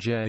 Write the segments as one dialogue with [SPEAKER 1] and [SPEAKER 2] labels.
[SPEAKER 1] Jur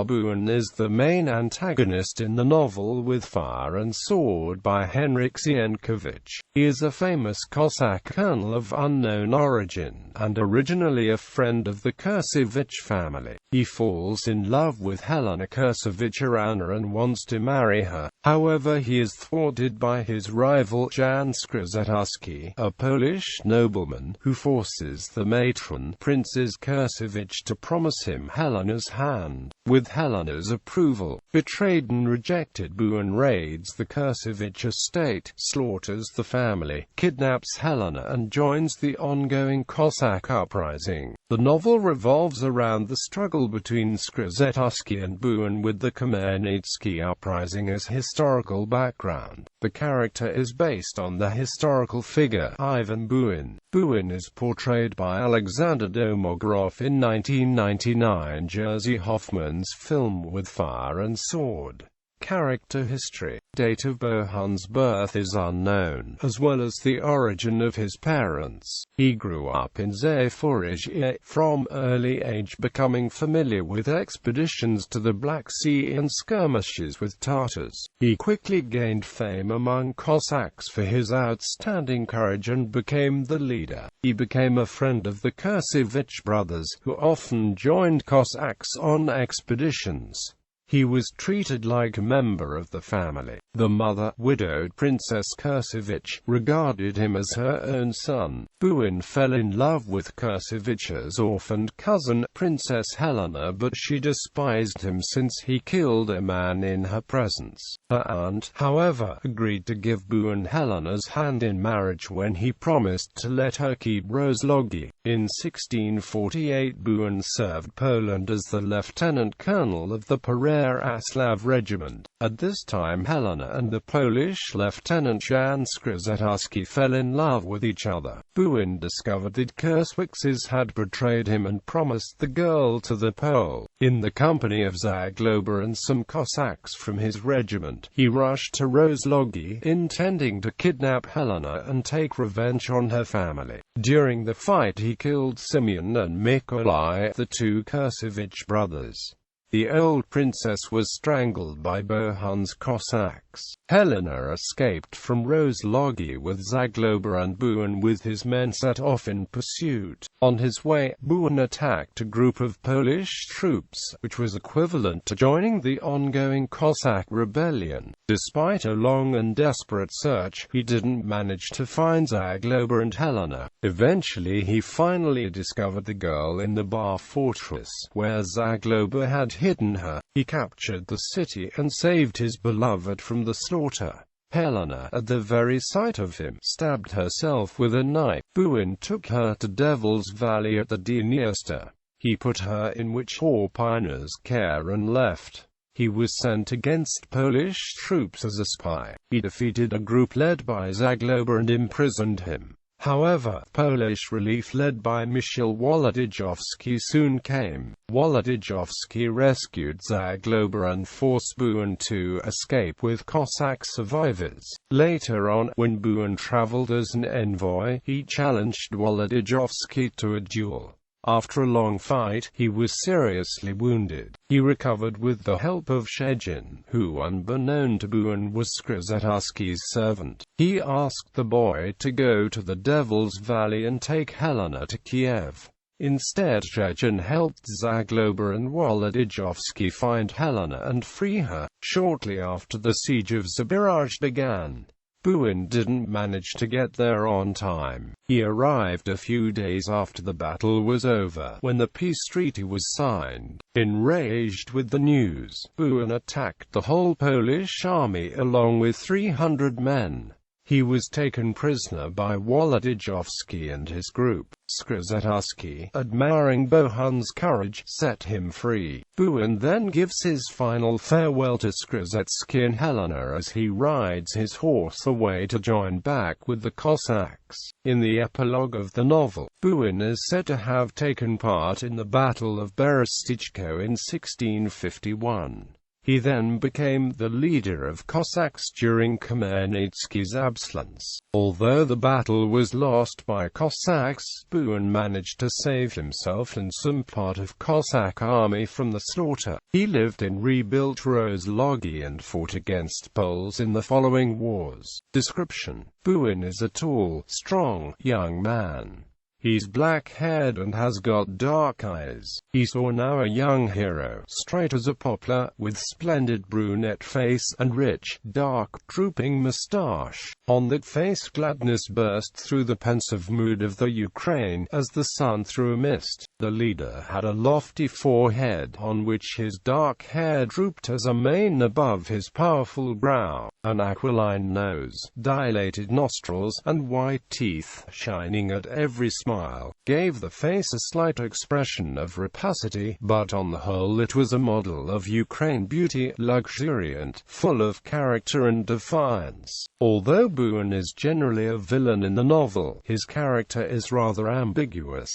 [SPEAKER 1] Bohun is the main antagonist in the novel With Fire and Sword by Henryk Sienkiewicz. He is a famous Cossack colonel of unknown origin, and originally a friend of the Kurcewicz family. He falls in love with Helena Kurcewiczówna and wants to marry her. However, he is thwarted by his rival Jan Skrzetuski, a Polish nobleman, who forces the matron, Princess Kurcewicz, to promise him Helena's hand. With Helena's approval, betrayed and rejected, Bohun raids the Kurcewicz estate, slaughters the family, kidnaps Helena and joins the ongoing Cossack uprising. The novel revolves around the struggle between Skrzetuski and Bohun, with the Khmelnytsky uprising as historical background. The character is based on the historical figure Ivan Bohun. Bohun is portrayed by Alexander Domogrov in 1999 Jerzy Hoffman's film With Fire and Sword. Character history. Date of Bohun's birth is unknown, as well as the origin of his parents. He grew up in Zaporizhzhia, from early age becoming familiar with expeditions to the Black Sea and skirmishes with Tatars. He quickly gained fame among Cossacks for his outstanding courage and became the leader. He became a friend of the Kurcewicz brothers, who often joined Cossacks on expeditions. He was treated like a member of the family. The mother, widowed Princess Kurcewicz, regarded him as her own son. Bohun fell in love with Kurcewicz's orphaned cousin, Princess Helena, but she despised him since he killed a man in her presence. Her aunt, however, agreed to give Bohun Helena's hand in marriage when he promised to let her keep Rozlogi. In 1648 Bohun served Poland as the lieutenant colonel of the Pereyaslav regiment. At this time Helena and the Polish lieutenant Jan Skrzetuski fell in love with each other. Bohun discovered that Kurcewicz's had betrayed him and promised the girl to the Pole. In the company of Zagloba and some Cossacks from his regiment, he rushed to Rozlogi, intending to kidnap Helena and take revenge on her family. During the fight he killed Simeon and Mikolai, the two Kurcewicz brothers. The old princess was strangled by Bohun's Cossacks. Helena escaped from Rozlogi with Zagloba, and Bohun with his men set off in pursuit. On his way, Bohun attacked a group of Polish troops, which was equivalent to joining the ongoing Cossack rebellion. Despite a long and desperate search, he didn't manage to find Zagloba and Helena. Eventually he finally discovered the girl in the Bar fortress, where Zagloba had hidden her. He captured the city and saved his beloved from the slaughter. Helena, at the very sight of him, stabbed herself with a knife. Bohun took her to Devil's Valley at the Dniester. He put her in witch Horpina's care and left. He was sent against Polish troops as a spy. He defeated a group led by Zagloba and imprisoned him. However, Polish relief led by Michał Wolodyjowski soon came. Wolodyjowski rescued Zagloba and forced Bohun to escape with Cossack survivors. Later on, when Bohun traveled as an envoy, he challenged Wolodyjowski to a duel. After a long fight, he was seriously wounded. He recovered with the help of Shegin, who unbeknown to Bohun was Skrzetuski's servant. He asked the boy to go to the Devil's Valley and take Helena to Kiev. Instead, Shegin helped Zagloba and Wolodyjowski find Helena and free her. Shortly after the siege of Zaporizhzhia began, Bohun didn't manage to get there on time. He arrived a few days after the battle was over, when the peace treaty was signed. Enraged with the news, Bohun attacked the whole Polish army along with 300 men. He was taken prisoner by Wolodyjowski and his group. Skrzetuski, admiring Bohun's courage, set him free. Bohun then gives his final farewell to Skrzetuski and Helena as he rides his horse away to join back with the Cossacks. In the epilogue of the novel, Bohun is said to have taken part in the Battle of Berestechko in 1651. He then became the leader of Cossacks during Khmelnytsky's absence. Although the battle was lost by Cossacks, Bohun managed to save himself and some part of Cossack army from the slaughter. He lived in rebuilt Rozlogi and fought against Poles in the following wars. Description: Bohun is a tall, strong, young man. He's black-haired and has got dark eyes. He's now a young hero, straight as a poplar, with splendid brunette face and rich, dark, drooping moustache. On that face gladness burst through the pensive mood of the Ukraine, as the sun through a mist. The leader had a lofty forehead, on which his dark hair drooped as a mane above his powerful brow, an aquiline nose, dilated nostrils, and white teeth, shining at every smile, gave the face a slight expression of rapacity, but on the whole it was a model of Ukraine beauty, luxuriant, full of character and defiance. Although Bohun is generally a villain in the novel, his character is rather ambiguous.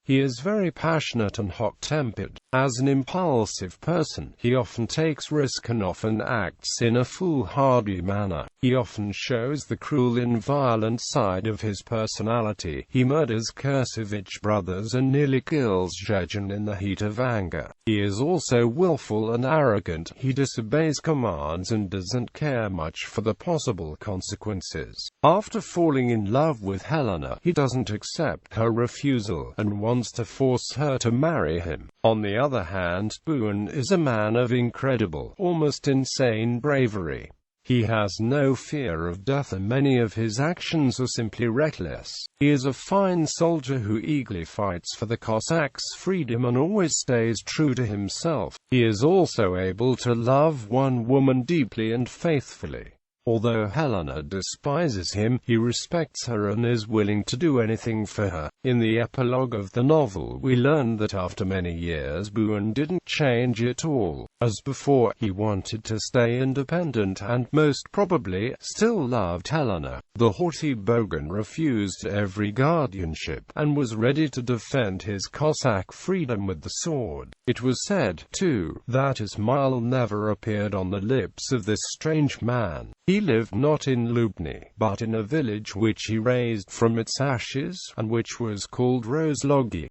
[SPEAKER 1] He is very passionate and hot-tempered. As an impulsive person, he often takes risk and often acts in a foolhardy manner. He often shows the cruel and violent side of his personality. He murders Kurcewicz brothers and nearly kills Zhezhin in the heat of anger. He is also willful and arrogant. He disobeys commands and doesn't care much for the possible consequences. After falling in love with Helena, he doesn't accept her refusal and wants to force her to marry him. On the other hand, Bohun is a man of incredible, almost insane bravery. He has no fear of death and many of his actions are simply reckless. He is a fine soldier who eagerly fights for the Cossacks' freedom and always stays true to himself. He is also able to love one woman deeply and faithfully. Although Helena despises him, he respects her and is willing to do anything for her. In the epilogue of the novel, we learn that after many years Bohun didn't change at all. As before, he wanted to stay independent and most probably still loved Helena. The haughty Bohun refused every guardianship and was ready to defend his Cossack freedom with the sword. It was said, too, that a smile never appeared on the lips of this strange man. He lived not in Lubny, but in a village which he raised from its ashes, and which was called Rozlogi.